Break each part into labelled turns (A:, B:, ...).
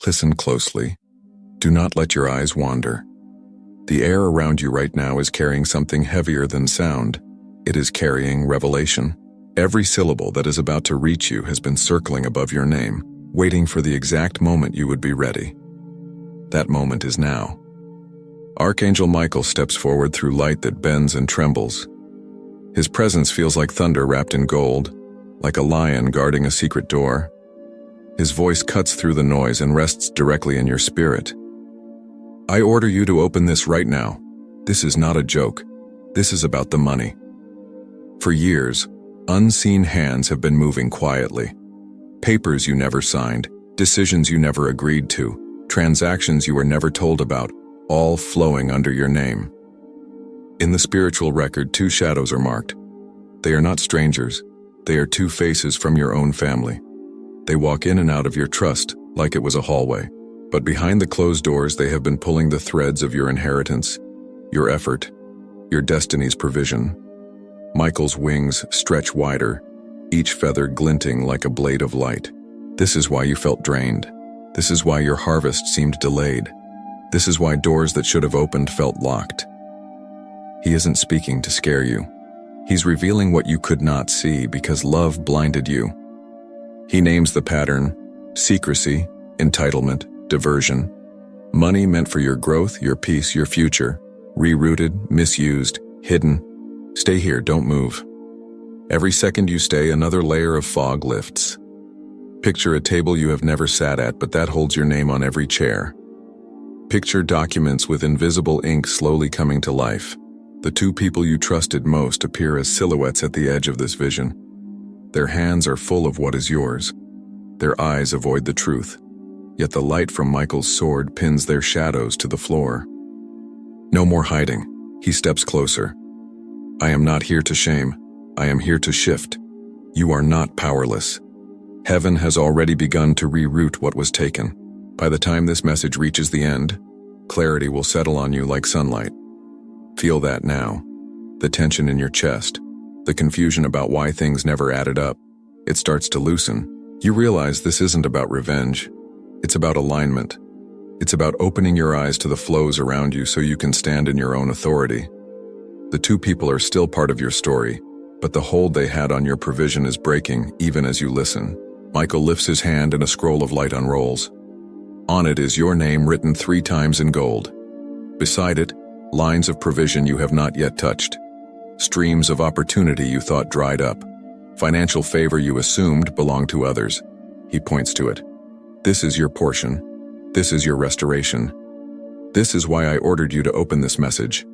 A: Listen closely. Do not let your eyes wander. The air around you right now is carrying something heavier than sound. It is carrying revelation. Every syllable that is about to reach you has been circling above your name, waiting for the exact moment you would be ready. That moment is now. Archangel Michael steps forward through light that bends and trembles. His presence feels like thunder wrapped in gold, like a lion guarding a secret door. His voice cuts through the noise and rests directly in your spirit. I order you to open this right now. This is not a joke. This is about the money. For years, unseen hands have been moving quietly. Papers you never signed, decisions you never agreed to, transactions you were never told about, all flowing under your name. In the spiritual record, two shadows are marked. They are not strangers. They are two faces from your own family. They walk in and out of your trust like it was a hallway. But behind the closed doors, they have been pulling the threads of your inheritance, your effort, your destiny's provision. Michael's wings stretch wider, each feather glinting like a blade of light. This is why you felt drained. This is why your harvest seemed delayed. This is why doors that should have opened felt locked. He isn't speaking to scare you. He's revealing what you could not see because love blinded you. He names the pattern: secrecy, entitlement, diversion. Money meant for your growth, your peace, your future. Rerouted, misused, hidden. Stay here, don't move. Every second you stay, another layer of fog lifts. Picture a table you have never sat at, but that holds your name on every chair. Picture documents with invisible ink slowly coming to life. The two people you trusted most appear as silhouettes at the edge of this vision. Their hands are full of what is yours. Their eyes avoid the truth. Yet the light from Michael's sword pins their shadows to the floor. No more hiding. He steps closer. I am not here to shame. I am here to shift. You are not powerless. Heaven has already begun to reroute what was taken. By the time this message reaches the end, clarity will settle on you like sunlight. Feel that now. The tension in your chest. The confusion about why things never added up. It starts to loosen. You realize this isn't about revenge. It's about alignment. It's about opening your eyes to the flows around you so you can stand in your own authority. The two people are still part of your story, but the hold they had on your provision is breaking even as you listen. Michael lifts his hand and a scroll of light unrolls. On it is your name written 3 times in gold. Beside it, lines of provision you have not yet touched. Streams of opportunity you thought dried up. Financial favor you assumed belonged to others. He points to it. This is your portion. This is your restoration. This is why I ordered you to open this message.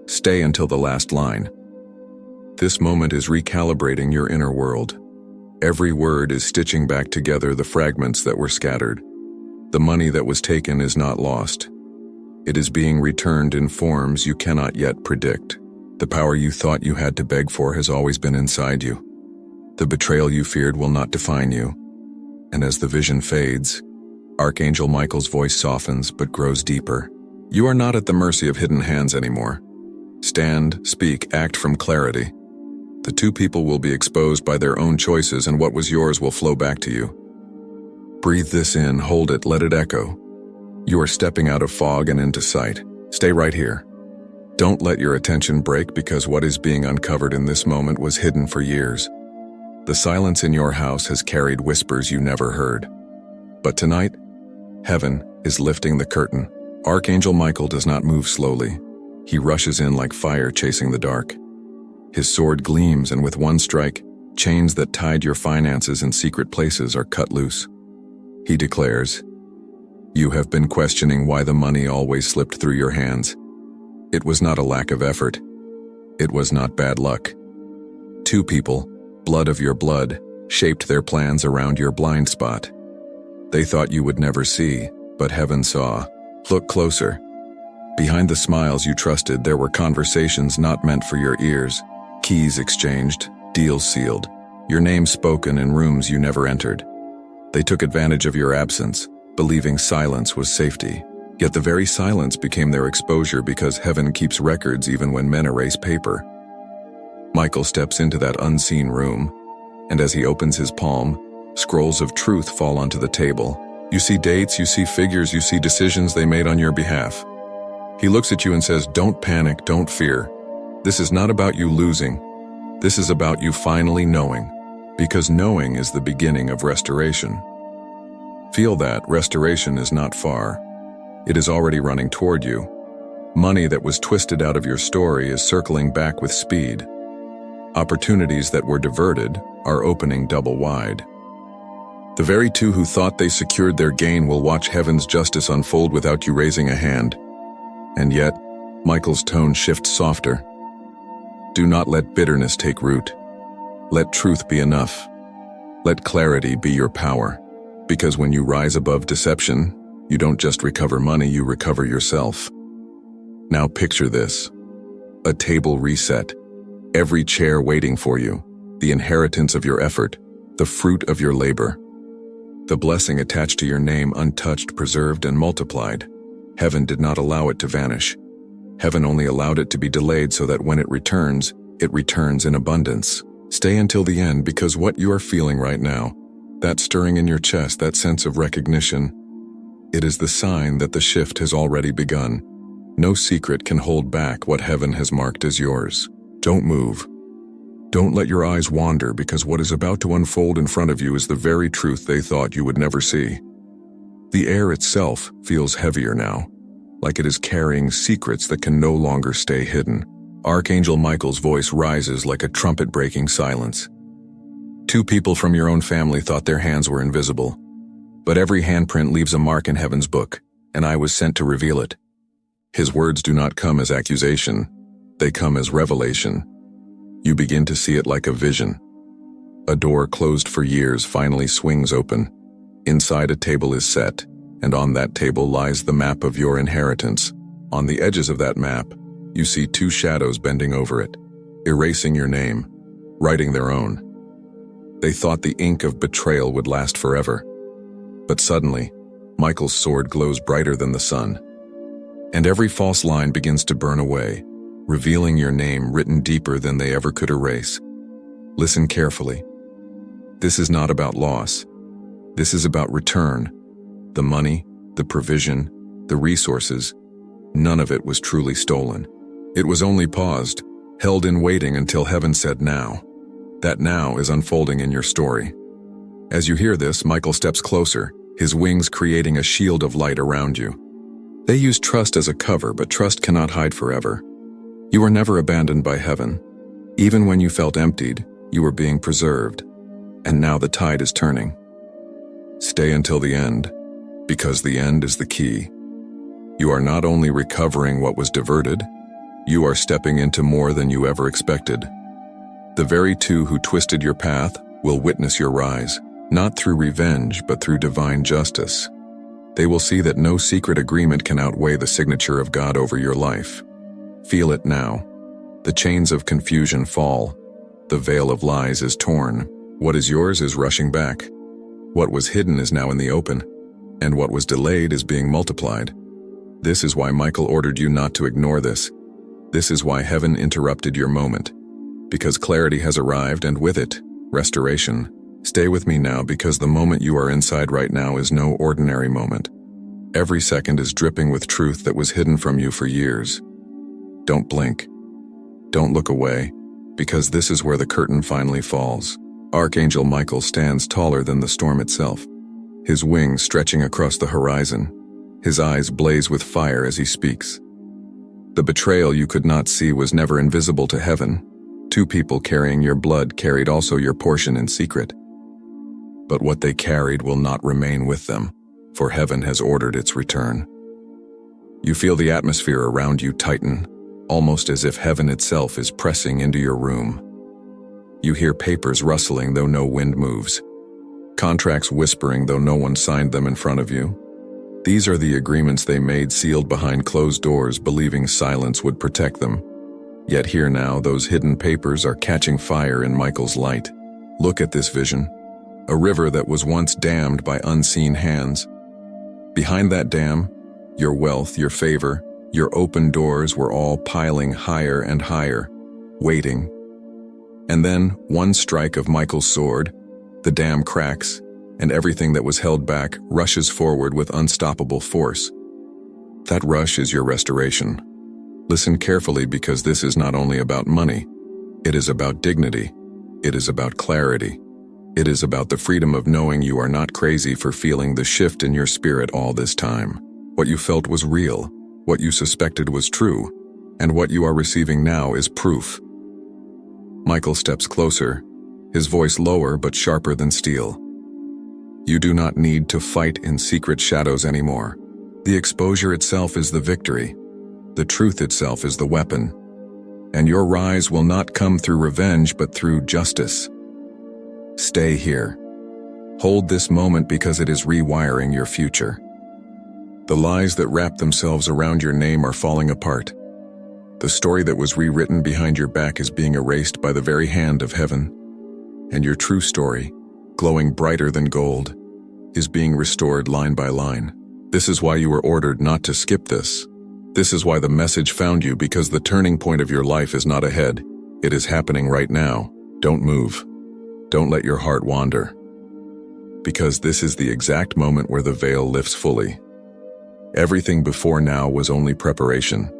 A: Stay until the last line. This moment is recalibrating your inner world. Every word is stitching back together the fragments that were scattered. The money that was taken is not lost. It is being returned in forms you cannot yet predict. The power you thought you had to beg for has always been inside you. The betrayal you feared will not define you. And as the vision fades, Archangel Michael's voice softens but grows deeper. You are not at the mercy of hidden hands anymore. Stand, speak, act from clarity. The two people will be exposed by their own choices, and what was yours will flow back to you. Breathe this in, hold it, let it echo. You are stepping out of fog and into sight. Stay right here. Don't let your attention break, because what is being uncovered in this moment was hidden for years. The silence in your house has carried whispers you never heard. But tonight, heaven is lifting the curtain. Archangel Michael does not move slowly. He rushes in like fire chasing the dark. His sword gleams, and with one strike, chains that tied your finances in secret places are cut loose. He declares, "You have been questioning why the money always slipped through your hands. It was not a lack of effort. It was not bad luck. Two people, blood of your blood, shaped their plans around your blind spot. They thought you would never see, but heaven saw. Look closer. Behind the smiles you trusted, there were conversations not meant for your ears. Keys exchanged, deals sealed, your name spoken in rooms you never entered. They took advantage of your absence, believing silence was safety. Yet the very silence became their exposure, because heaven keeps records even when men erase paper." Michael steps into that unseen room, and as he opens his palm, scrolls of truth fall onto the table. You see dates, you see figures, you see decisions they made on your behalf. He looks at you and says, "Don't panic, don't fear. This is not about you losing. This is about you finally knowing, because knowing is the beginning of restoration." Feel that restoration is not far. It is already running toward you. Money that was twisted out of your story is circling back with speed. Opportunities that were diverted are opening double wide. The very two who thought they secured their gain will watch heaven's justice unfold without you raising a hand. And yet, Michael's tone shifts softer. Do not let bitterness take root. Let truth be enough. Let clarity be your power. Because when you rise above deception, you don't just recover money, you recover yourself. Now picture this. A table reset. Every chair waiting for you. The inheritance of your effort. The fruit of your labor. The blessing attached to your name, untouched, preserved, and multiplied. Heaven did not allow it to vanish. Heaven only allowed it to be delayed so that when it returns in abundance. Stay until the end, because what you are feeling right now, that stirring in your chest, that sense of recognition, it is the sign that the shift has already begun. No secret can hold back what heaven has marked as yours. Don't move. Don't let your eyes wander, because what is about to unfold in front of you is the very truth they thought you would never see. The air itself feels heavier now, like it is carrying secrets that can no longer stay hidden. Archangel Michael's voice rises like a trumpet breaking silence. Two people from your own family thought their hands were invisible, but every handprint leaves a mark in heaven's book, and I was sent to reveal it. His words do not come as accusation, they come as revelation. You begin to see it like a vision. A door closed for years finally swings open. Inside, a table is set, and on that table lies the map of your inheritance. On the edges of that map, you see two shadows bending over it, erasing your name, writing their own. They thought the ink of betrayal would last forever. But suddenly, Michael's sword glows brighter than the sun, and every false line begins to burn away, revealing your name written deeper than they ever could erase. Listen carefully. This is not about loss. This is about return. The money, the provision, the resources, none of it was truly stolen. It was only paused, held in waiting until heaven said now. That now is unfolding in your story. As you hear this, Michael steps closer, his wings creating a shield of light around you. They use trust as a cover, but trust cannot hide forever. You were never abandoned by heaven. Even when you felt emptied, you were being preserved. And now the tide is turning. Stay until the end, because the end is the key. You are not only recovering what was diverted, you are stepping into more than you ever expected. The very two who twisted your path will witness your rise, not through revenge, but through divine justice. They will see that no secret agreement can outweigh the signature of God over your life. Feel it now. The chains of confusion fall. The veil of lies is torn. What is yours is rushing back. What was hidden is now in the open, and what was delayed is being multiplied. This is why Michael ordered you not to ignore this. This is why heaven interrupted your moment. Because clarity has arrived, and with it, restoration. Stay with me now, because the moment you are inside right now is no ordinary moment. Every second is dripping with truth that was hidden from you for years. Don't blink. Don't look away, because this is where the curtain finally falls. Archangel Michael stands taller than the storm itself, his wings stretching across the horizon. His eyes blaze with fire as he speaks. The betrayal you could not see was never invisible to heaven. Two people carrying your blood carried also your portion in secret. But what they carried will not remain with them, for heaven has ordered its return. You feel the atmosphere around you tighten, almost as if heaven itself is pressing into your room. You hear papers rustling though no wind moves, contracts whispering though no one signed them in front of you. These are the agreements they made, sealed behind closed doors, believing silence would protect them. Yet here now, those hidden papers are catching fire in Michael's light. Look at this vision. A river that was once dammed by unseen hands. Behind that dam, your wealth, your favor, your open doors were all piling higher and higher, waiting. And then, one strike of Michael's sword, the dam cracks, and everything that was held back rushes forward with unstoppable force. That rush is your restoration. Listen carefully, because this is not only about money. It is about dignity. It is about clarity. It is about the freedom of knowing you are not crazy for feeling the shift in your spirit all this time. What you felt was real, what you suspected was true, and what you are receiving now is proof. Michael steps closer, his voice lower but sharper than steel. You do not need to fight in secret shadows anymore. The exposure itself is the victory. The truth itself is the weapon. And your rise will not come through revenge but through justice. Stay here. Hold this moment, because it is rewiring your future. The lies that wrap themselves around your name are falling apart. The story that was rewritten behind your back is being erased by the very hand of heaven. And your true story, glowing brighter than gold, is being restored line by line. This is why you were ordered not to skip this. This is why the message found you, because the turning point of your life is not ahead. It is happening right now. Don't move. Don't let your heart wander. Because this is the exact moment where the veil lifts fully. Everything before now was only preparation.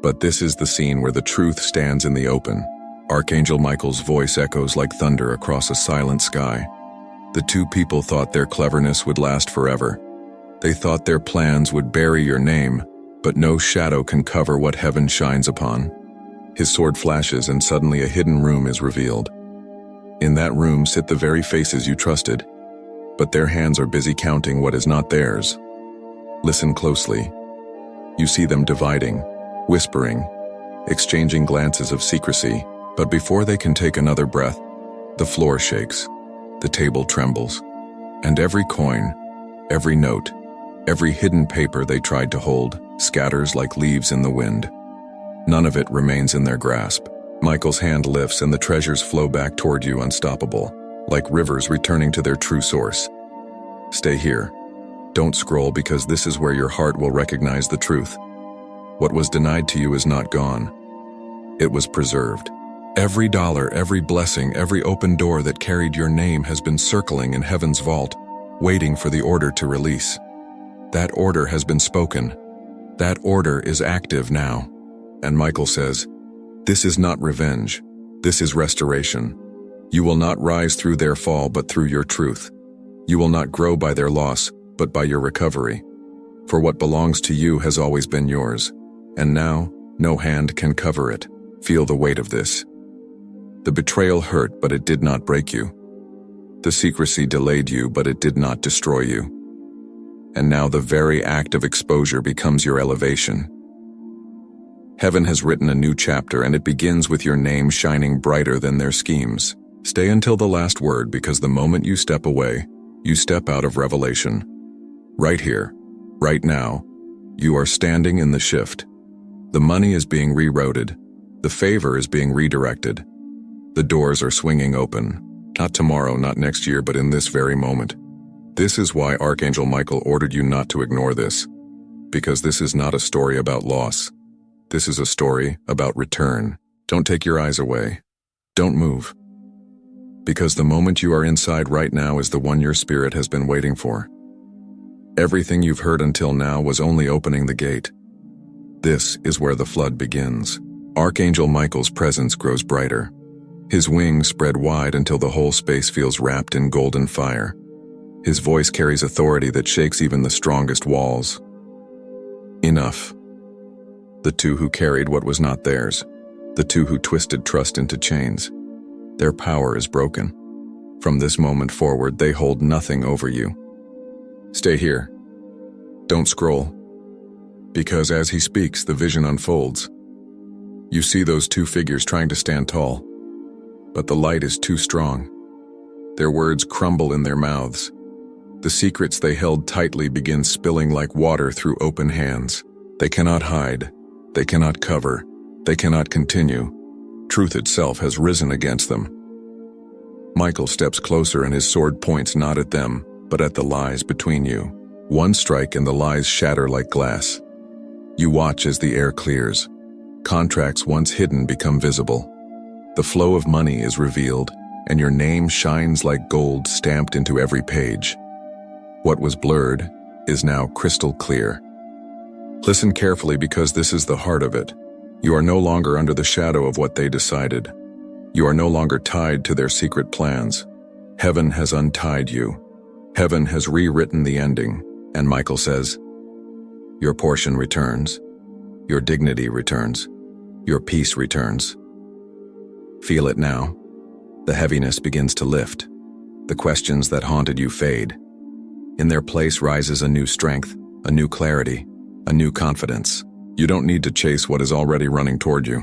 A: But this is the scene where the truth stands in the open. Archangel Michael's voice echoes like thunder across a silent sky. The two people thought their cleverness would last forever. They thought their plans would bury your name, but no shadow can cover what heaven shines upon. His sword flashes, and suddenly a hidden room is revealed. In that room sit the very faces you trusted, but their hands are busy counting what is not theirs. Listen closely. You see them dividing, whispering, exchanging glances of secrecy, but before they can take another breath, the floor shakes, the table trembles, and every coin, every note, every hidden paper they tried to hold scatters like leaves in the wind. None of it remains in their grasp. Michael's hand lifts, and the treasures flow back toward you unstoppable, like rivers returning to their true source. Stay here. Don't scroll, because this is where your heart will recognize the truth. What was denied to you is not gone. It was preserved. Every dollar, every blessing, every open door that carried your name has been circling in heaven's vault, waiting for the order to release. That order has been spoken. That order is active now. And Michael says, "This is not revenge. This is restoration. You will not rise through their fall, but through your truth. You will not grow by their loss, but by your recovery. For what belongs to you has always been yours. And now, no hand can cover it. Feel the weight of this. The betrayal hurt, but it did not break you. The secrecy delayed you, but it did not destroy you. And now the very act of exposure becomes your elevation. Heaven has written a new chapter, and it begins with your name shining brighter than their schemes. Stay until the last word, because the moment you step away, you step out of revelation. Right here, right now, you are standing in the shift. The money is being rerouted. The favor is being redirected. The doors are swinging open. Not tomorrow, not next year, but in this very moment. This is why Archangel Michael ordered you not to ignore this. Because this is not a story about loss. This is a story about return. Don't take your eyes away. Don't move. Because the moment you are inside right now is the one your spirit has been waiting for. Everything you've heard until now was only opening the gate. This is where the flood begins. Archangel Michael's presence grows brighter. His wings spread wide until the whole space feels wrapped in golden fire. His voice carries authority that shakes even the strongest walls. Enough. The two who carried what was not theirs, the two who twisted trust into chains, their power is broken. From this moment forward, they hold nothing over you. Stay here. Don't scroll. Because as he speaks, the vision unfolds. You see those two figures trying to stand tall, but the light is too strong. Their words crumble in their mouths. The secrets they held tightly begin spilling like water through open hands. They cannot hide. They cannot cover. They cannot continue. Truth itself has risen against them. Michael steps closer, and his sword points not at them, but at the lies between you. One strike and the lies shatter like glass. You watch as the air clears. Contracts once hidden become visible. The flow of money is revealed, and your name shines like gold stamped into every page. What was blurred is now crystal clear. Listen carefully because this is the heart of it. You are no longer under the shadow of what they decided. You are no longer tied to their secret plans. Heaven has untied you. Heaven has rewritten the ending, and Michael says, your portion returns. Your dignity returns. Your peace returns. Feel it now. The heaviness begins to lift. The questions that haunted you fade. In their place rises a new strength, a new clarity, a new confidence. You don't need to chase what is already running toward you.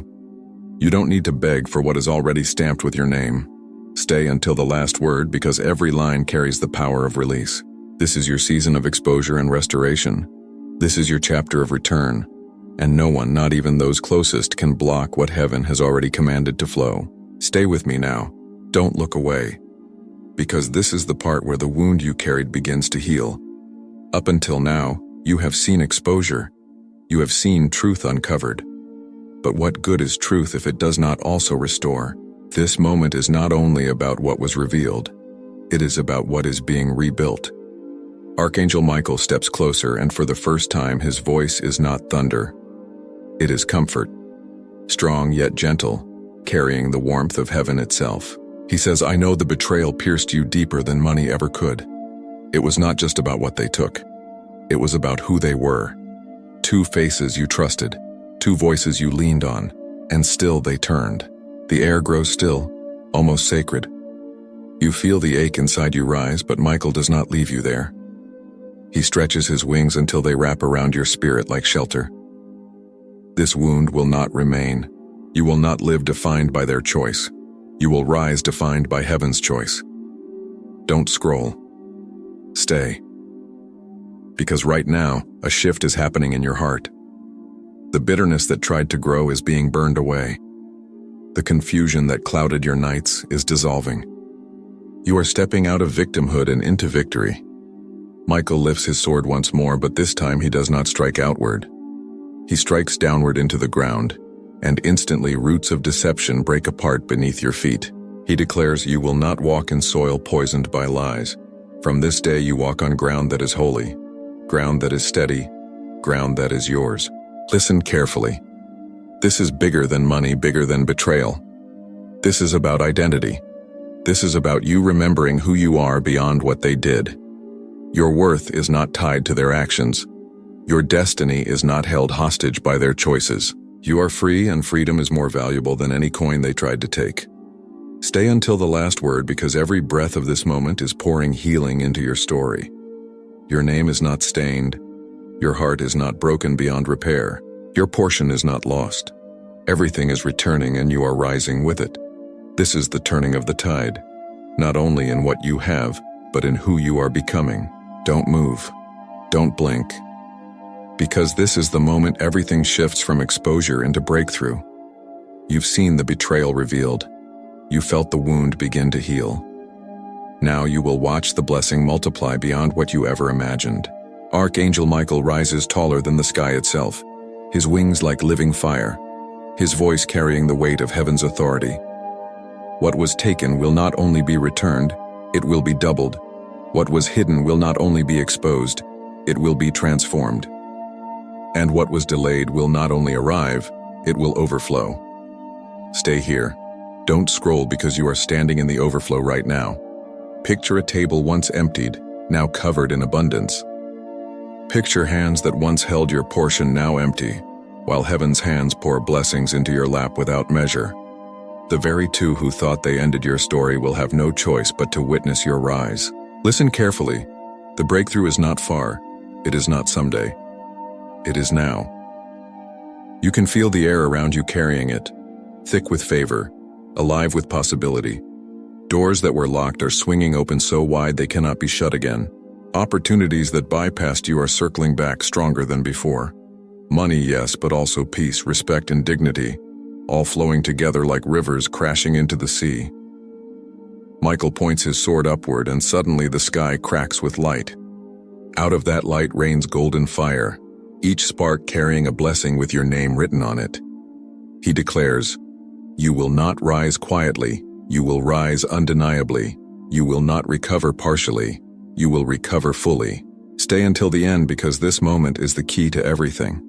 A: You don't need to beg for what is already stamped with your name. Stay until the last word because every line carries the power of release. This is your season of exposure and restoration. This is your chapter of return. And no one, not even those closest, can block what heaven has already commanded to flow. Stay with me now. Don't look away. Because this is the part where the wound you carried begins to heal. Up until now, you have seen exposure. You have seen truth uncovered. But what good is truth if it does not also restore? This moment is not only about what was revealed. It is about what is being rebuilt. Archangel Michael steps closer, and for the first time his voice is not thunder. It is comfort. Strong yet gentle, carrying the warmth of heaven itself. He says, I know the betrayal pierced you deeper than money ever could. It was not just about what they took. It was about who they were. Two faces you trusted, two voices you leaned on, and still they turned. The air grows still, almost sacred. You feel the ache inside you rise, but Michael does not leave you there. He stretches his wings until they wrap around your spirit like shelter. This wound will not remain. You will not live defined by their choice. You will rise defined by heaven's choice. Don't scroll. Stay. Because right now, a shift is happening in your heart. The bitterness that tried to grow is being burned away. The confusion that clouded your nights is dissolving. You are stepping out of victimhood and into victory. Michael lifts his sword once more, but this time he does not strike outward. He strikes downward into the ground, and instantly roots of deception break apart beneath your feet. He declares, you will not walk in soil poisoned by lies. From this day you walk on ground that is holy, ground that is steady, ground that is yours. Listen carefully. This is bigger than money, bigger than betrayal. This is about identity. This is about you remembering who you are beyond what they did. Your worth is not tied to their actions. Your destiny is not held hostage by their choices. You are free, and freedom is more valuable than any coin they tried to take. Stay until the last word, because every breath of this moment is pouring healing into your story. Your name is not stained. Your heart is not broken beyond repair. Your portion is not lost. Everything is returning, and you are rising with it. This is the turning of the tide, not only in what you have, but in who you are becoming. Don't move. Don't blink. Because this is the moment everything shifts from exposure into breakthrough. You've seen the betrayal revealed. You felt the wound begin to heal. Now you will watch the blessing multiply beyond what you ever imagined. Archangel Michael rises taller than the sky itself, his wings like living fire, his voice carrying the weight of heaven's authority. What was taken will not only be returned, it will be doubled. What was hidden will not only be exposed, it will be transformed. And what was delayed will not only arrive, it will overflow. Stay here. Don't scroll, because you are standing in the overflow right now. Picture a table once emptied, now covered in abundance. Picture hands that once held your portion now empty, while heaven's hands pour blessings into your lap without measure. The very two who thought they ended your story will have no choice but to witness your rise. Listen carefully. The breakthrough is not far. It is not someday. It is now. You can feel the air around you carrying it, thick with favor, alive with possibility. Doors that were locked are swinging open so wide they cannot be shut again. Opportunities that bypassed you are circling back stronger than before. Money, yes, but also peace, respect, and dignity, all flowing together like rivers crashing into the sea. Michael points his sword upward, and suddenly the sky cracks with light. Out of that light rains golden fire, each spark carrying a blessing with your name written on it. He declares, you will not rise quietly, You will rise undeniably. You will not recover partially. You will recover fully. Stay until the end because this moment is the key to everything.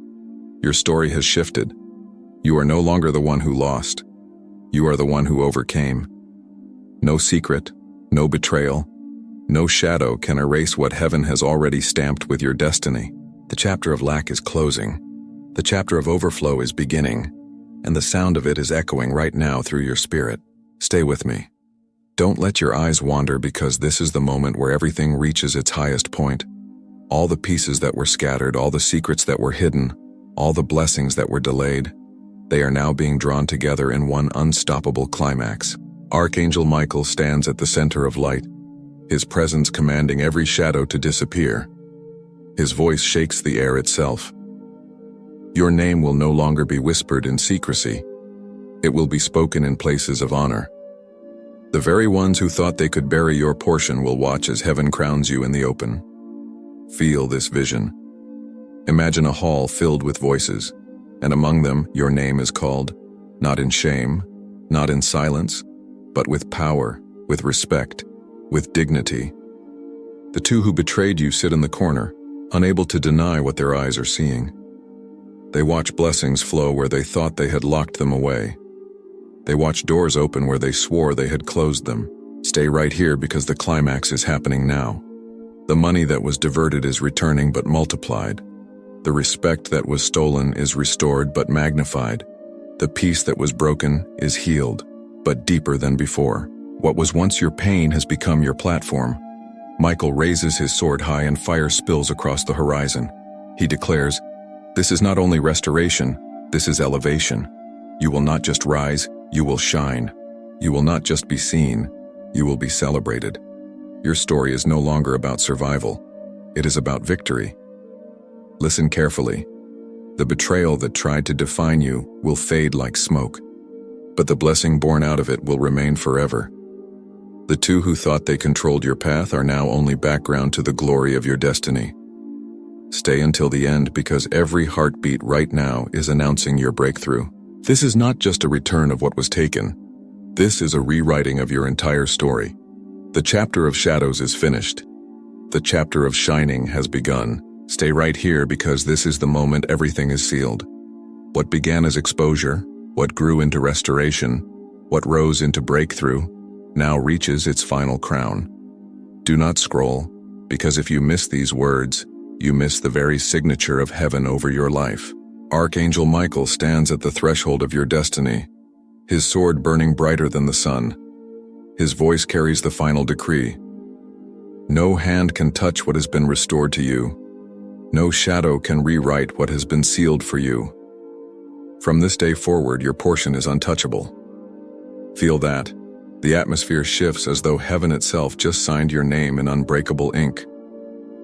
A: Your story has shifted. You are no longer the one who lost. You are the one who overcame. No secret, no betrayal, no shadow can erase what heaven has already stamped with your destiny. The chapter of lack is closing. The chapter of overflow is beginning, and the sound of it is echoing right now through your spirit. Stay with me. Don't let your eyes wander because this is the moment where everything reaches its highest point. All the pieces that were scattered, all the secrets that were hidden, all the blessings that were delayed, they are now being drawn together in one unstoppable climax. Archangel Michael stands at the center of light, his presence commanding every shadow to disappear. His voice shakes the air itself. Your name will no longer be whispered in secrecy. It will be spoken in places of honor. The very ones who thought they could bury your portion will watch as heaven crowns you in the open. Feel this vision. Imagine a hall filled with voices, and among them your name is called, not in shame, not in silence, but with power, with respect, with dignity. The two who betrayed you sit in the corner, unable to deny what their eyes are seeing. They watch blessings flow where they thought they had locked them away. They watch doors open where they swore they had closed them. Stay right here because the climax is happening now. The money that was diverted is returning but multiplied. The respect that was stolen is restored but magnified. The peace that was broken is healed, but deeper than before. What was once your pain has become your platform. Michael raises his sword high and fire spills across the horizon. He declares, "This is not only restoration, this is elevation. You will not just rise, you will shine. You will not just be seen, you will be celebrated. Your story is no longer about survival. It is about victory." Listen carefully. The betrayal that tried to define you will fade like smoke, but the blessing born out of it will remain forever. The two who thought they controlled your path are now only background to the glory of your destiny. Stay until the end because every heartbeat right now is announcing your breakthrough. This is not just a return of what was taken. This is a rewriting of your entire story. The chapter of shadows is finished. The chapter of shining has begun. Stay right here because this is the moment everything is sealed. What began as exposure, what grew into restoration, what rose into breakthrough, now reaches its final crown. Do not scroll, because if you miss these words, you miss the very signature of heaven over your life. Archangel Michael stands at the threshold of your destiny, his sword burning brighter than the sun. His voice carries the final decree. No hand can touch what has been restored to you. No shadow can rewrite what has been sealed for you. From this day forward, your portion is untouchable. Feel that. The atmosphere shifts as though heaven itself just signed your name in unbreakable ink.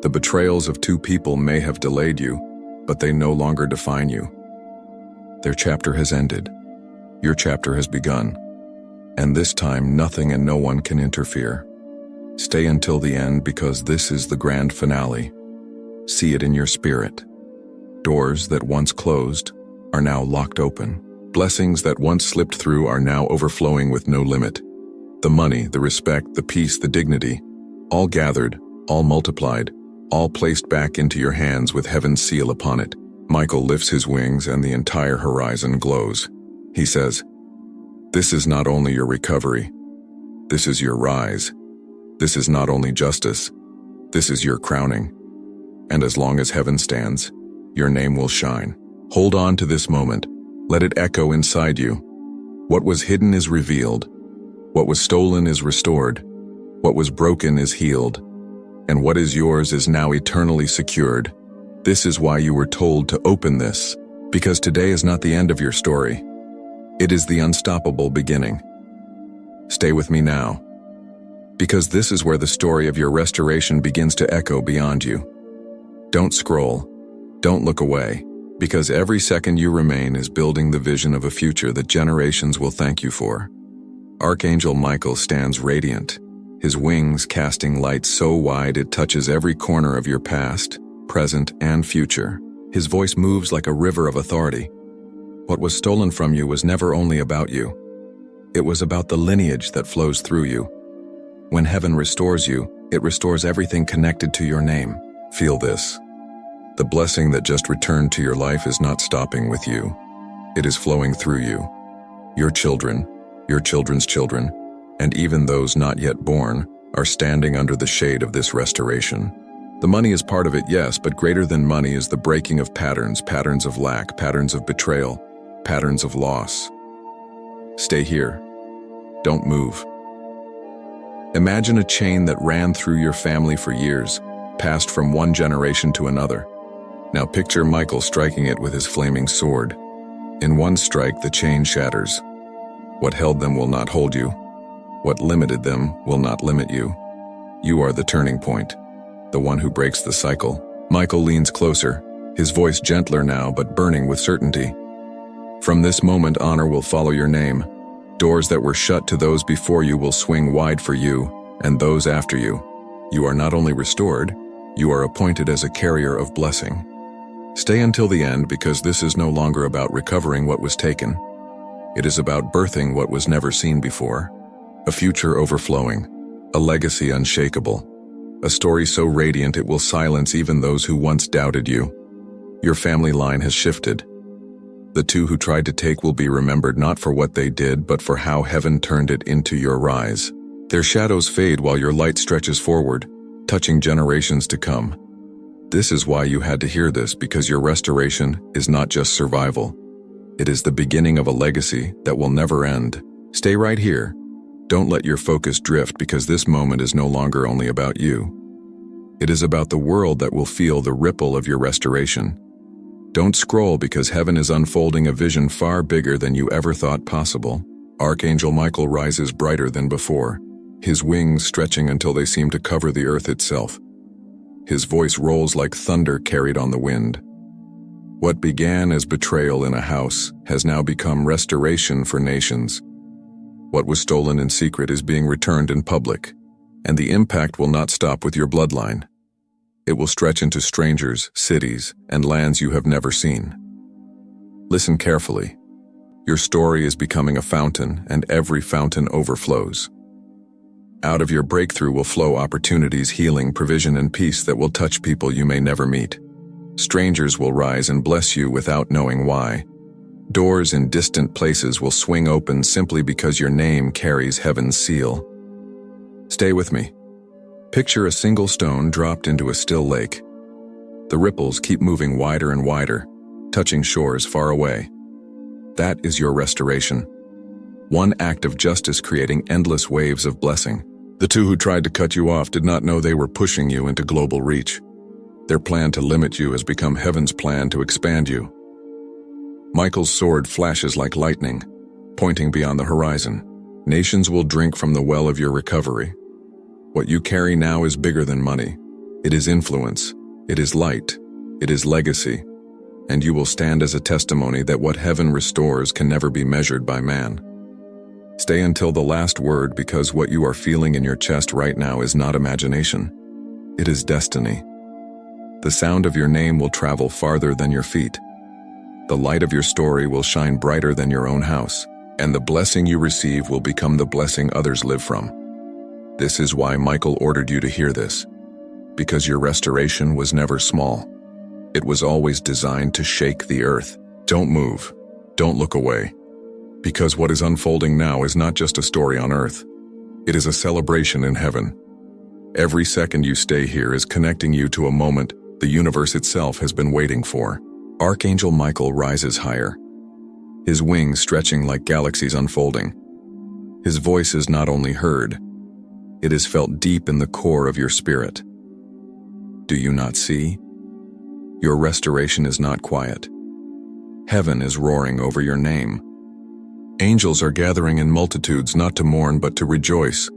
A: The betrayals of two people may have delayed you, but they no longer define you. Their chapter has ended. Your chapter has begun. And this time, nothing and no one can interfere. Stay until the end because this is the grand finale. See it in your spirit. Doors that once closed are now locked open. Blessings that once slipped through are now overflowing with no limit. The money, the respect, the peace, the dignity, all gathered, all multiplied, all placed back into your hands with heaven's seal upon it. Michael lifts his wings and the entire horizon glows. He says, "This is not only your recovery. This is your rise. This is not only justice. This is your crowning. And as long as heaven stands, your name will shine." Hold on to this moment. Let it echo inside you. What was hidden is revealed. What was stolen is restored. What was broken is healed. And what is yours is now eternally secured. This is why you were told to open this, because today is not the end of your story. It is the unstoppable beginning. Stay with me now, because this is where the story of your restoration begins to echo beyond you. Don't scroll. Don't look away, because every second you remain is building the vision of a future that generations will thank you for. Archangel Michael stands radiant, his wings casting light so wide it touches every corner of your past, present, and future. His voice moves like a river of authority. What was stolen from you was never only about you. It was about the lineage that flows through you. When heaven restores you, it restores everything connected to your name. Feel this. The blessing that just returned to your life is not stopping with you. It is flowing through you. Your children, your children's children, and even those not yet born are standing under the shade of this restoration. The money is part of it, yes, but greater than money is the breaking of patterns, patterns of lack, patterns of betrayal, patterns of loss. Stay here. Don't move. Imagine a chain that ran through your family for years, passed from one generation to another. Now picture Michael striking it with his flaming sword. In one strike, the chain shatters. What held them will not hold you. What limited them will not limit you. You are the turning point, the one who breaks the cycle. Michael leans closer, his voice gentler now but burning with certainty. From this moment, honor will follow your name. Doors that were shut to those before you will swing wide for you and those after you. You are not only restored, you are appointed as a carrier of blessing. Stay until the end, because this is no longer about recovering what was taken. It is about birthing what was never seen before. A future overflowing, a legacy unshakable, a story so radiant it will silence even those who once doubted you. Your family line has shifted. The two who tried to take will be remembered not for what they did, but for how heaven turned it into your rise. Their shadows fade while your light stretches forward, touching generations to come. This is why you had to hear this, because your restoration is not just survival. It is the beginning of a legacy that will never end. Stay right here. Don't let your focus drift, because this moment is no longer only about you. It is about the world that will feel the ripple of your restoration. Don't scroll, because heaven is unfolding a vision far bigger than you ever thought possible. Archangel Michael rises brighter than before, his wings stretching until they seem to cover the earth itself. His voice rolls like thunder carried on the wind. What began as betrayal in a house has now become restoration for nations. What was stolen in secret is being returned in public, and the impact will not stop with your bloodline. It will stretch into strangers, cities, and lands you have never seen. Listen carefully. Your story is becoming a fountain, and every fountain overflows. Out of your breakthrough will flow opportunities, healing, provision, and peace that will touch people you may never meet. Strangers will rise and bless you without knowing why. Doors in distant places will swing open simply because your name carries heaven's seal. Stay with me. Picture a single stone dropped into a still lake. The ripples keep moving wider and wider, touching shores far away. That is your restoration. One act of justice creating endless waves of blessing. The two who tried to cut you off did not know they were pushing you into global reach. Their plan to limit you has become heaven's plan to expand you. Michael's sword flashes like lightning, pointing beyond the horizon. Nations will drink from the well of your recovery. What you carry now is bigger than money. It is influence, it is light, it is legacy, and you will stand as a testimony that what heaven restores can never be measured by man. Stay until the last word, because what you are feeling in your chest right now is not imagination. It is destiny. The sound of your name will travel farther than your feet. The light of your story will shine brighter than your own house, and the blessing you receive will become the blessing others live from. This is why Michael ordered you to hear this, because your restoration was never small. It was always designed to shake the earth. Don't move. Don't look away. Because what is unfolding now is not just a story on earth. It is a celebration in heaven. Every second you stay here is connecting you to a moment the universe itself has been waiting for. Archangel Michael rises higher, his wings stretching like galaxies unfolding. His voice is not only heard, it is felt deep in the core of your spirit. Do you not see? Your restoration is not quiet. Heaven is roaring over your name. Angels are gathering in multitudes, not to mourn but to rejoice.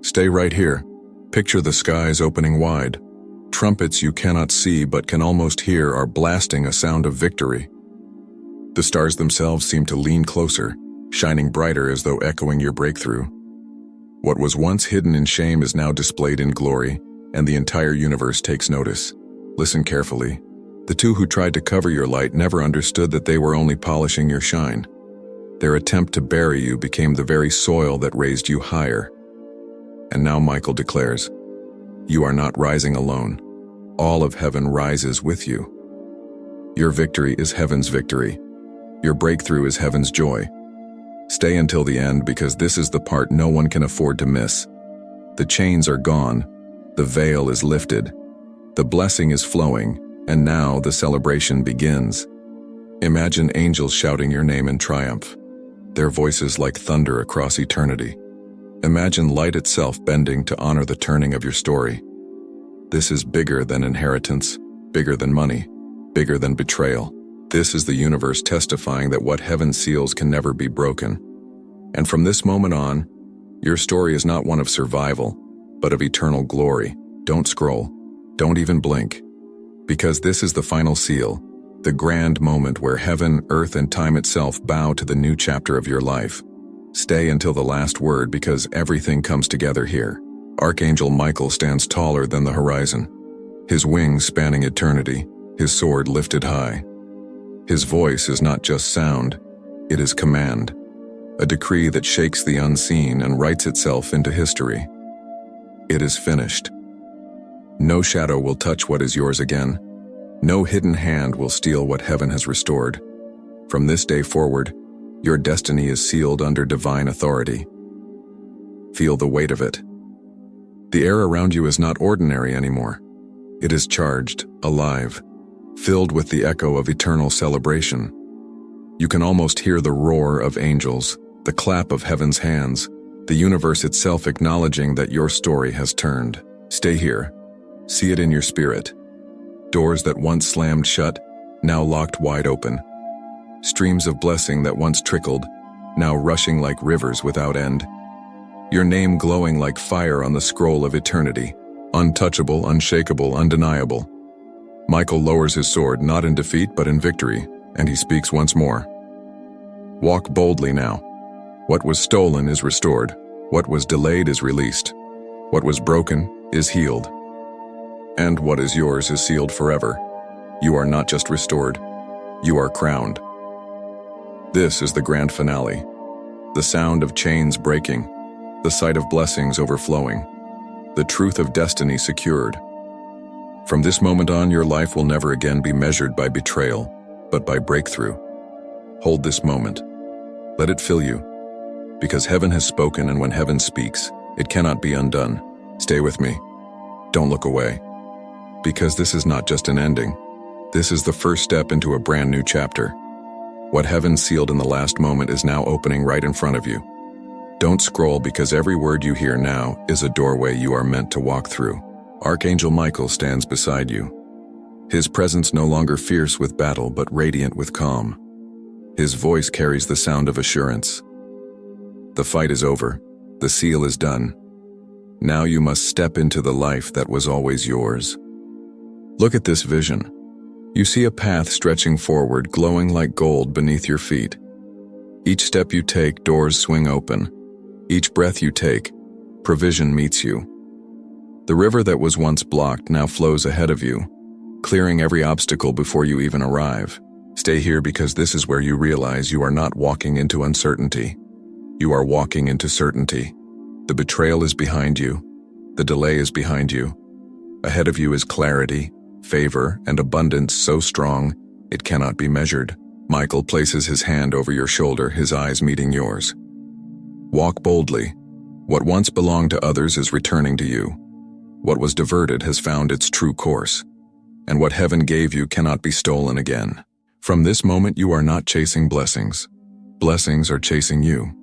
A: Stay right here. Picture the skies opening wide. Trumpets you cannot see but can almost hear are blasting a sound of victory. The stars themselves seem to lean closer, shining brighter as though echoing your breakthrough. What was once hidden in shame is now displayed in glory, and the entire universe takes notice. Listen carefully. The two who tried to cover your light never understood that they were only polishing your shine. Their attempt to bury you became the very soil that raised you higher. And now Michael declares, you are not rising alone. All of heaven rises with you. Your victory is heaven's victory. Your breakthrough is heaven's joy. Stay until the end, because this is the part no one can afford to miss. The chains are gone. The veil is lifted. The blessing is flowing, and now the celebration begins. Imagine angels shouting your name in triumph, their voices like thunder across eternity. Imagine light itself bending to honor the turning of your story. This is bigger than inheritance, bigger than money, bigger than betrayal. This is the universe testifying that what heaven seals can never be broken. And from this moment on, your story is not one of survival, but of eternal glory. Don't scroll. Don't even blink. Because this is the final seal, the grand moment where heaven, earth, and time itself bow to the new chapter of your life. Stay until the last word, because everything comes together here. Archangel Michael stands taller than the horizon, his wings spanning eternity, his sword lifted high. His voice is not just sound, it is command, a decree that shakes the unseen and writes itself into history. It is finished. No shadow will touch what is yours again. No hidden hand will steal what heaven has restored. From this day forward, your destiny is sealed under divine authority. Feel the weight of it. The air around you is not ordinary anymore. It is charged, alive, filled with the echo of eternal celebration. You can almost hear the roar of angels, the clap of heaven's hands, the universe itself acknowledging that your story has turned. Stay here. See it in your spirit. Doors that once slammed shut, now locked wide open. Streams of blessing that once trickled, now rushing like rivers without end. Your name glowing like fire on the scroll of eternity, untouchable, unshakable, undeniable. Michael lowers his sword, not in defeat but in victory, and he speaks once more. Walk boldly now. What was stolen is restored. What was delayed is released. What was broken is healed. And what is yours is sealed forever. You are not just restored, you are crowned. This is the grand finale. The sound of chains breaking, the sight of blessings overflowing, the truth of destiny secured. From this moment on, your life will never again be measured by betrayal, but by breakthrough. Hold this moment. Let it fill you. Because heaven has spoken, and when heaven speaks, it cannot be undone. Stay with me. Don't look away. Because this is not just an ending. This is the first step into a brand new chapter. What heaven sealed in the last moment is now opening right in front of you. Don't scroll, because every word you hear now is a doorway you are meant to walk through. Archangel Michael stands beside you. His presence no longer fierce with battle, but radiant with calm. His voice carries the sound of assurance. The fight is over. The seal is done. Now you must step into the life that was always yours. Look at this vision. You see a path stretching forward, glowing like gold beneath your feet. Each step you take, doors swing open. Each breath you take, provision meets you. The river that was once blocked now flows ahead of you, clearing every obstacle before you even arrive. Stay here, because this is where you realize you are not walking into uncertainty. You are walking into certainty. The betrayal is behind you. The delay is behind you. Ahead of you is clarity, favor, and abundance so strong it cannot be measured. Michael places his hand over your shoulder, his eyes meeting yours. Walk boldly. What once belonged to others is returning to you. What was diverted has found its true course. And what heaven gave you cannot be stolen again. From this moment, you are not chasing blessings. Blessings are chasing you.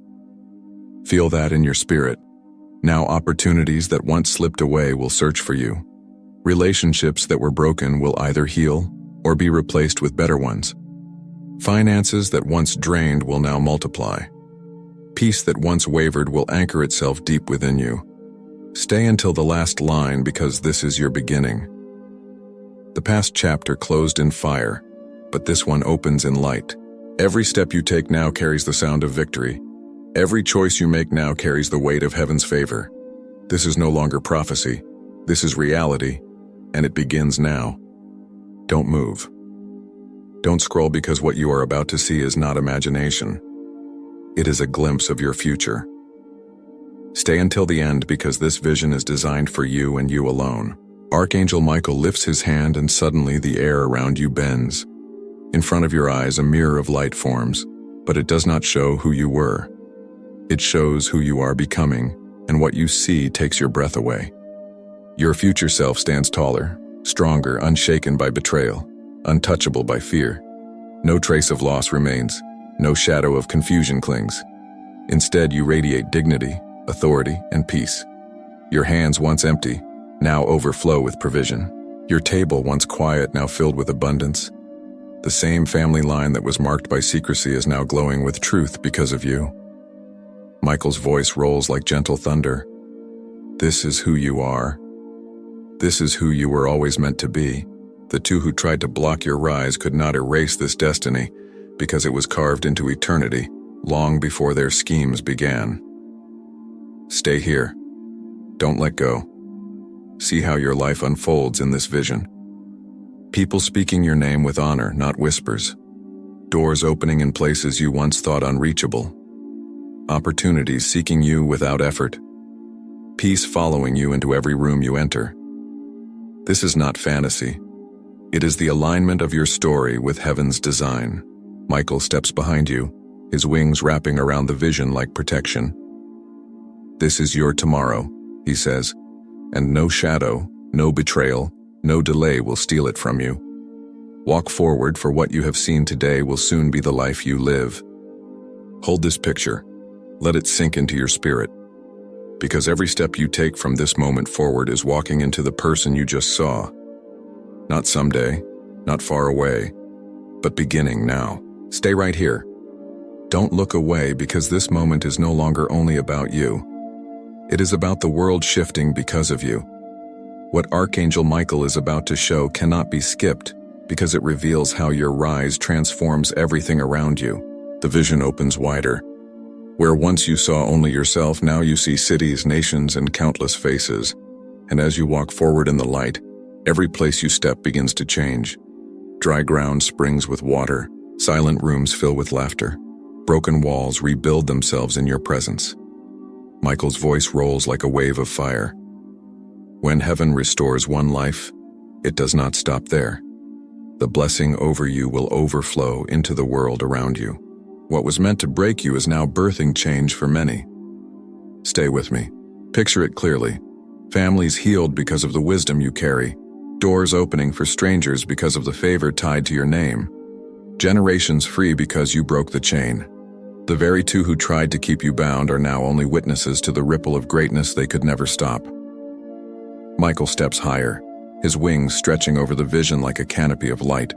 A: Feel that in your spirit. Now opportunities that once slipped away will search for you. Relationships that were broken will either heal or be replaced with better ones. Finances that once drained will now multiply. Peace that once wavered will anchor itself deep within you. Stay until the last line, because this is your beginning. The past chapter closed in fire, but this one opens in light. Every step you take now carries the sound of victory. Every choice you make now carries the weight of heaven's favor. This is no longer prophecy. This is reality, and it begins now. Don't move. Don't scroll, because what you are about to see is not imagination. It is a glimpse of your future. Stay until the end because this vision is designed for you and you alone. Archangel Michael lifts his hand and suddenly the air around you bends. In front of your eyes, a mirror of light forms, but it does not show who you were. It shows who you are becoming, and what you see takes your breath away. Your future self stands taller, stronger, unshaken by betrayal, untouchable by fear. No trace of loss remains, no shadow of confusion clings. Instead, you radiate dignity, authority, and peace. Your hands, once empty, now overflow with provision. Your table, once quiet, now filled with abundance. The same family line that was marked by secrecy is now glowing with truth because of you. Michael's voice rolls like gentle thunder. This is who you are. This is who you were always meant to be. The two who tried to block your rise could not erase this destiny because it was carved into eternity long before their schemes began. Stay here. Don't let go. See how your life unfolds in this vision. People speaking your name with honor, not whispers. Doors opening in places you once thought unreachable. Opportunities seeking you without effort. Peace following you into every room you enter. This is not fantasy. It is the alignment of your story with heaven's design. Michael steps behind you, his wings wrapping around the vision like protection. This is your tomorrow, he says, and no shadow, no betrayal, no delay will steal it from you. Walk forward, for what you have seen today will soon be the life you live. Hold this picture. Let it sink into your spirit. Because every step you take from this moment forward is walking into the person you just saw. Not someday, not far away, but beginning now. Stay right here. Don't look away because this moment is no longer only about you. It is about the world shifting because of you. What Archangel Michael is about to show cannot be skipped because it reveals how your rise transforms everything around you. The vision opens wider. Where once you saw only yourself, now you see cities, nations, and countless faces. And as you walk forward in the light, every place you step begins to change. Dry ground springs with water, silent rooms fill with laughter. Broken walls rebuild themselves in your presence. Michael's voice rolls like a wave of fire. When heaven restores one life, it does not stop there. The blessing over you will overflow into the world around you. What was meant to break you is now birthing change for many. Stay with me. Picture it clearly. Families healed because of the wisdom you carry. Doors opening for strangers because of the favor tied to your name. Generations free because you broke the chain. The very two who tried to keep you bound are now only witnesses to the ripple of greatness they could never stop. Michael steps higher, his wings stretching over the vision like a canopy of light.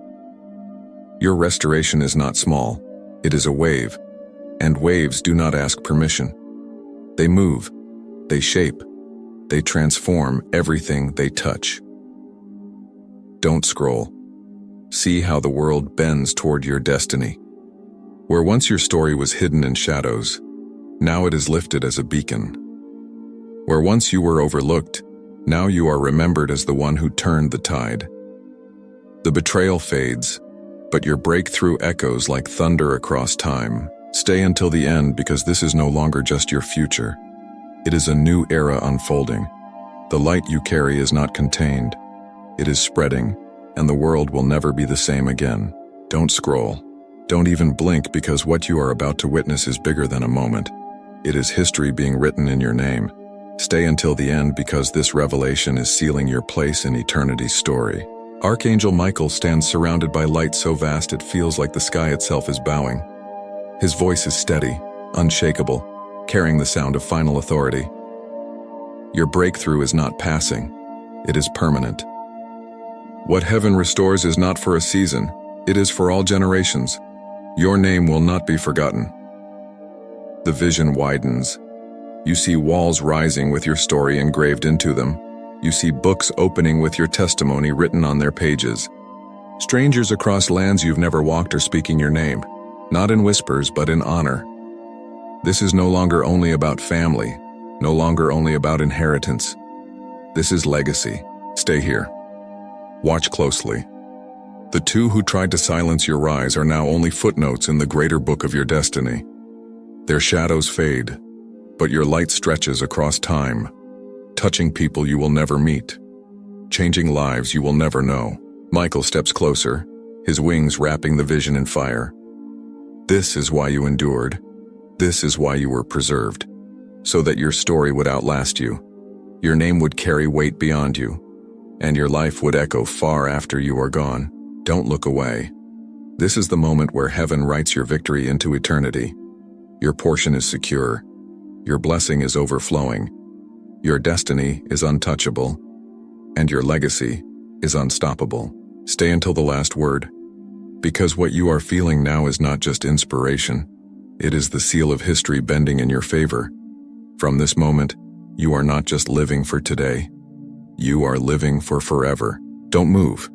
A: Your restoration is not small. It is a wave, and waves do not ask permission. They move, they shape, they transform everything they touch. Don't scroll. See how the world bends toward your destiny. Where once your story was hidden in shadows, now it is lifted as a beacon. Where once you were overlooked, now you are remembered as the one who turned the tide. The betrayal fades, but your breakthrough echoes like thunder across time. Stay until the end because this is no longer just your future. It is a new era unfolding. The light you carry is not contained. It is spreading, and the world will never be the same again. Don't scroll. Don't even blink because what you are about to witness is bigger than a moment. It is history being written in your name. Stay until the end because this revelation is sealing your place in eternity's story. Archangel Michael stands surrounded by light so vast it feels like the sky itself is bowing. His voice is steady, unshakable, carrying the sound of final authority. Your breakthrough is not passing, it is permanent. What heaven restores is not for a season, it is for all generations. Your name will not be forgotten. The vision widens. You see walls rising with your story engraved into them. You see books opening with your testimony written on their pages. Strangers across lands you've never walked are speaking your name, not in whispers, but in honor. This is no longer only about family, no longer only about inheritance. This is legacy. Stay here. Watch closely. The two who tried to silence your rise are now only footnotes in the greater book of your destiny. Their shadows fade, but your light stretches across time, touching people you will never meet, changing lives you will never know. Michael steps closer, his wings wrapping the vision in fire. This is why you endured. This is why you were preserved, so that your story would outlast you. Your name would carry weight beyond you, and your life would echo far after you are gone. Don't look away. This is the moment where heaven writes your victory into eternity. Your portion is secure. Your blessing is overflowing. Your destiny is untouchable, and your legacy is unstoppable. Stay until the last word, because what you are feeling now is not just inspiration. It is the seal of history bending in your favor. From this moment, you are not just living for today. You are living for forever. Don't move.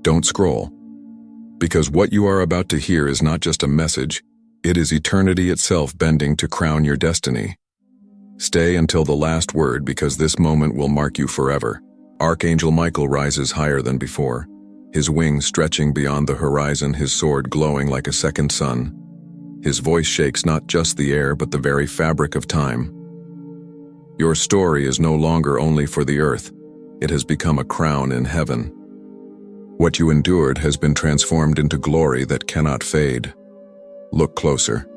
A: Don't scroll. Because what you are about to hear is not just a message, it is eternity itself bending to crown your destiny. Stay until the last word, because this moment will mark you forever. Archangel Michael rises higher than before, his wings stretching beyond the horizon, his sword glowing like a second sun. His voice shakes not just the air, but the very fabric of time. Your story is no longer only for the earth. It has become a crown in heaven. What you endured has been transformed into glory that cannot fade. Look closer.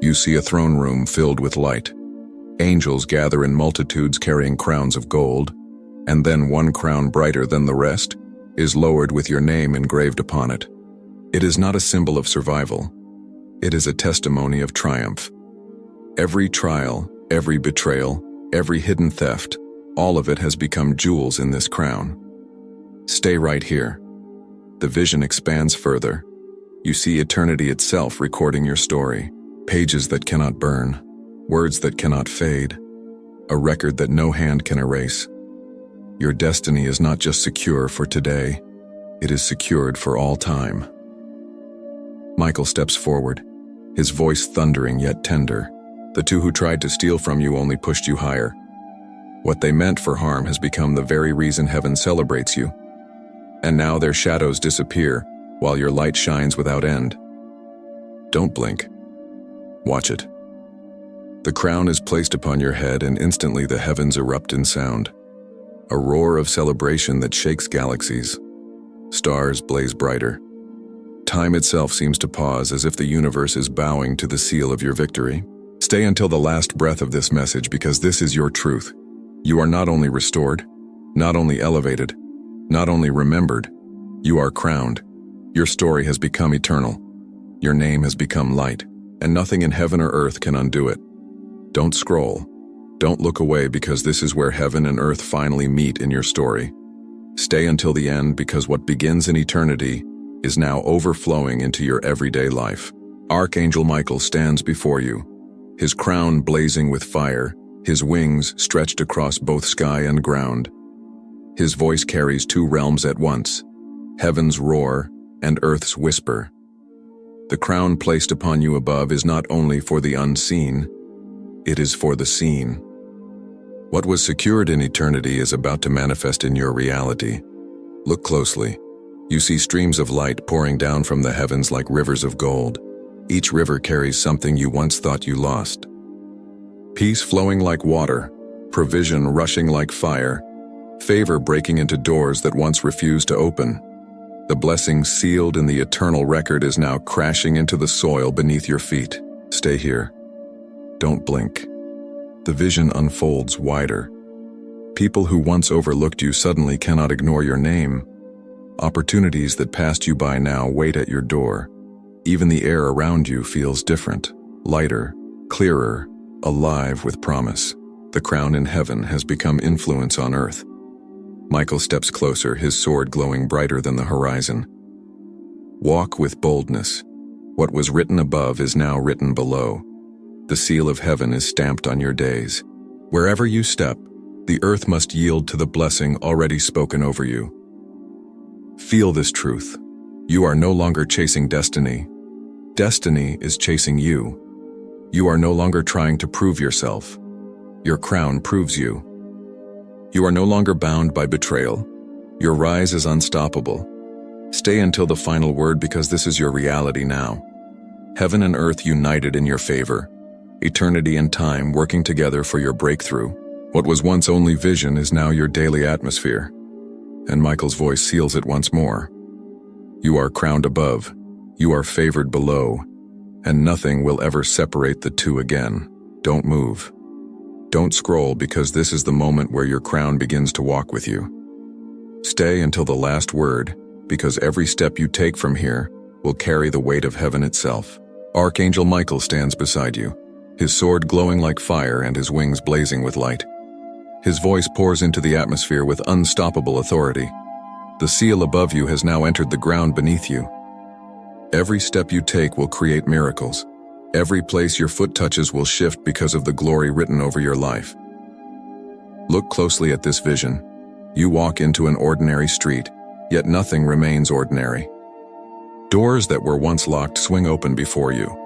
A: You see a throne room filled with light. Angels gather in multitudes carrying crowns of gold, and then one crown brighter than the rest is lowered with your name engraved upon it. It is not a symbol of survival. It is a testimony of triumph. Every trial, every betrayal, every hidden theft, all of it has become jewels in this crown. Stay right here. The vision expands further. You see eternity itself recording your story. Pages that cannot burn, words that cannot fade, a record that no hand can erase. Your destiny is not just secure for today, it is secured for all time. Michael steps forward, his voice thundering yet tender. The two who tried to steal from you only pushed you higher. What they meant for harm has become the very reason heaven celebrates you. And now their shadows disappear, while your light shines without end. Don't blink. Watch it. The crown is placed upon your head, and instantly the heavens erupt in sound. A roar of celebration that shakes galaxies. Stars blaze brighter. Time itself seems to pause, as if the universe is bowing to the seal of your victory. Stay until the last breath of this message, because this is your truth. You are not only restored, not only elevated, not only remembered, you are crowned. Your story has become eternal. Your name has become light, and nothing in heaven or earth can undo it. Don't scroll. Don't look away, because this is where heaven and earth finally meet in your story. Stay until the end, because what begins in eternity is now overflowing into your everyday life. Archangel Michael stands before you, his crown blazing with fire, his wings stretched across both sky and ground. His voice carries two realms at once, heaven's roar and earth's whisper. The crown placed upon you above is not only for the unseen, it is for the seen. What was secured in eternity is about to manifest in your reality. Look closely. You see streams of light pouring down from the heavens like rivers of gold. Each river carries something you once thought you lost. Peace flowing like water, provision rushing like fire, favor breaking into doors that once refused to open. The blessing sealed in the eternal record is now crashing into the soil beneath your feet. Stay here. Don't blink. The vision unfolds wider. People who once overlooked you suddenly cannot ignore your name. Opportunities that passed you by now wait at your door. Even the air around you feels different, lighter, clearer, alive with promise. The crown in heaven has become influence on earth. Michael steps closer, his sword glowing brighter than the horizon. Walk with boldness. What was written above is now written below. The seal of heaven is stamped on your days. Wherever you step, the earth must yield to the blessing already spoken over you. Feel this truth. You are no longer chasing destiny. Destiny is chasing you. You are no longer trying to prove yourself. Your crown proves you. You are no longer bound by betrayal. Your rise is unstoppable. Stay until the final word, because this is your reality now. Heaven and earth united in your favor. eternity and time working together for your breakthrough. What was once only vision is now your daily atmosphere. And Michael's voice seals it once more. You are crowned above, you are favored below, and nothing will ever separate the two again. Don't move. Don't scroll, because this is the moment where your crown begins to walk with you. Stay until the last word, because every step you take from here will carry the weight of heaven itself. Archangel Michael stands beside you, his sword glowing like fire and his wings blazing with light. His voice pours into the atmosphere with unstoppable authority. The seal above you has now entered the ground beneath you. Every step you take will create miracles. Every place your foot touches will shift because of the glory written over your life. Look closely at this vision. You walk into an ordinary street, yet nothing remains ordinary. Doors that were once locked swing open before you.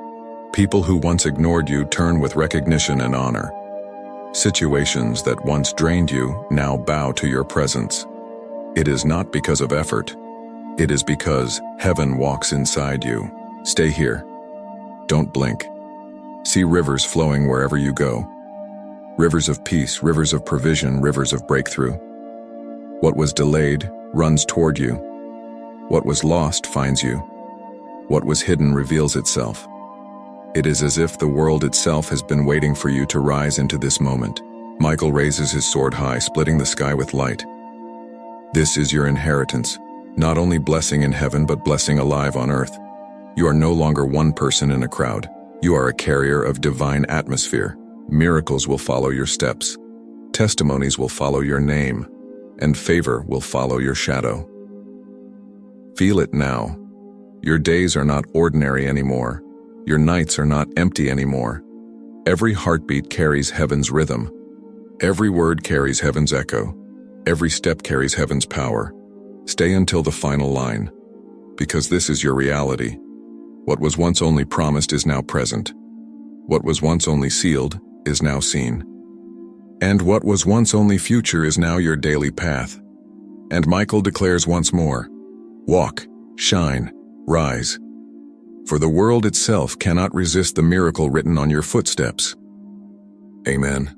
A: People who once ignored you turn with recognition and honor. Situations that once drained you now bow to your presence. It is not because of effort. It is because heaven walks inside you. Stay here. Don't blink. See rivers flowing wherever you go. Rivers of peace, rivers of provision, rivers of breakthrough. What was delayed runs toward you. What was lost finds you. What was hidden reveals itself. It is as if the world itself has been waiting for you to rise into this moment. Michael raises his sword high, splitting the sky with light. This is your inheritance, not only blessing in heaven but blessing alive on earth. You are no longer one person in a crowd. You are a carrier of divine atmosphere. Miracles will follow your steps. Testimonies will follow your name. And favor will follow your shadow. Feel it now. Your days are not ordinary anymore. Your nights are not empty anymore. Every heartbeat carries heaven's rhythm. Every word carries heaven's echo. Every step carries heaven's power. Stay until the final line, because this is your reality. What was once only promised is now present. What was once only sealed is now seen. And what was once only future is now your daily path. And Michael declares once more, walk, shine, rise. For the world itself cannot resist the miracle written on your footsteps. Amen.